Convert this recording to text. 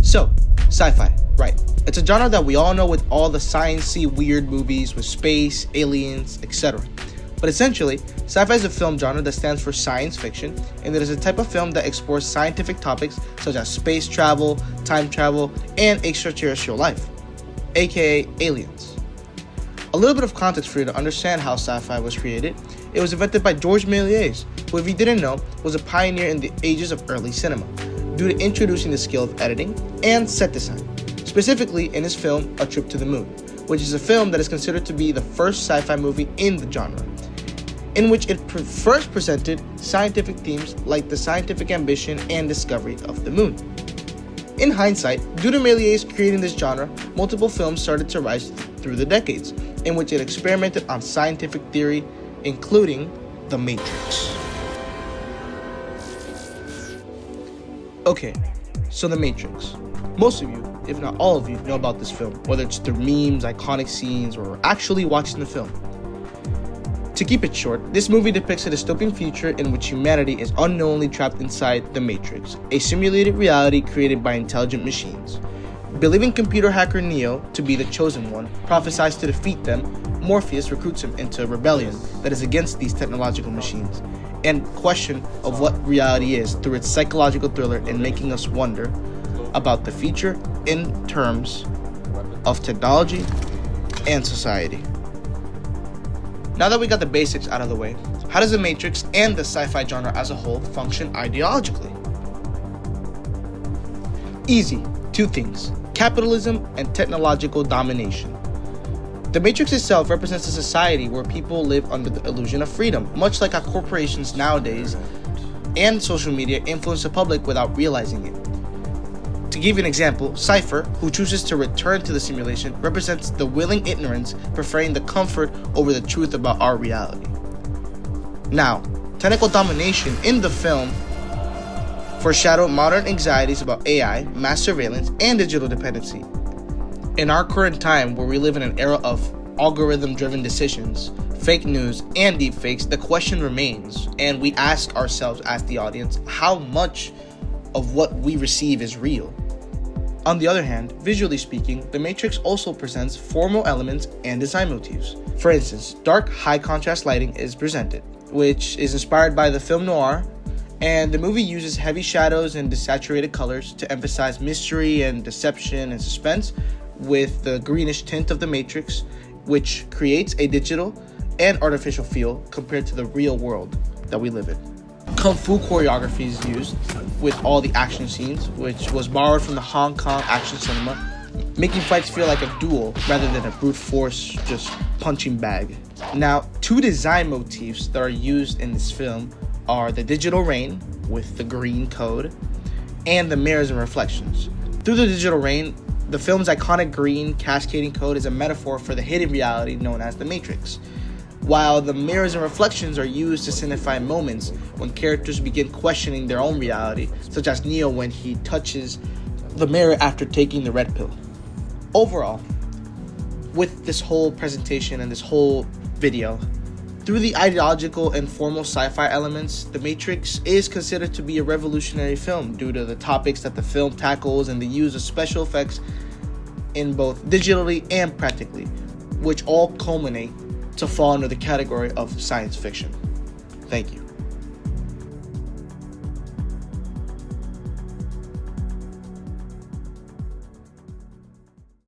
So, sci-fi, right. It's a genre that we all know with all the science-y weird movies with space, aliens, etc. But essentially, sci-fi is a film genre that stands for science fiction, and it is a type of film that explores scientific topics such as space travel, time travel, and extraterrestrial life, aka aliens. A little bit of context for you to understand how sci-fi was created. It was invented by Georges Méliès, who, if you didn't know, was a pioneer in the ages of early cinema, due to introducing the skill of editing and set design, specifically in his film A Trip to the Moon, which is a film that is considered to be the first sci-fi movie in the genre, in which it first presented scientific themes like the scientific ambition and discovery of the moon. In hindsight, due to Méliès creating this genre, multiple films started to rise through the decades, in which it experimented on scientific theory, including The Matrix. Okay, so The Matrix. Most of you, if not all of you, know about this film, whether it's through memes, iconic scenes, or actually watching the film. To keep it short, this movie depicts a dystopian future in which humanity is unknowingly trapped inside the Matrix, a simulated reality created by intelligent machines. Believing computer hacker Neo to be the chosen one, prophesies to defeat them, Morpheus recruits him into a rebellion that is against these technological machines, and question of what reality is through its psychological thriller and making us wonder about the future in terms of technology and society. Now that we got the basics out of the way, how does The Matrix and the sci-fi genre as a whole function ideologically? Easy, two things: capitalism and technological domination. The Matrix itself represents a society where people live under the illusion of freedom, much like how corporations nowadays and social media influence the public without realizing it. To give you an example, Cypher, who chooses to return to the simulation, represents the willing ignorance, preferring the comfort over the truth about our reality. Now, technical domination in the film foreshadowed modern anxieties about AI, mass surveillance, and digital dependency. In our current time, where we live in an era of algorithm-driven decisions, fake news, and deepfakes, the question remains, and we ask ourselves as the audience, how much of what we receive is real? On the other hand, visually speaking, The Matrix also presents formal elements and design motifs. For instance, dark, high-contrast lighting is presented, which is inspired by the film noir, and the movie uses heavy shadows and desaturated colors to emphasize mystery and deception and suspense, with the greenish tint of The Matrix, which creates a digital and artificial feel compared to the real world that we live in. Kung Fu choreography is used with all the action scenes, which was borrowed from the Hong Kong action cinema, making fights feel like a duel rather than a brute force just punching bag. Now, two design motifs that are used in this film are the digital rain with the green code and the mirrors and reflections. Through the digital rain, the film's iconic green cascading code is a metaphor for the hidden reality known as the Matrix, while the mirrors and reflections are used to signify moments when characters begin questioning their own reality, such as Neo when he touches the mirror after taking the red pill. Overall, with this whole presentation and this whole video, through the ideological and formal sci-fi elements, The Matrix is considered to be a revolutionary film due to the topics that the film tackles and the use of special effects in both digitally and practically, which all culminate to fall under the category of science fiction. Thank you.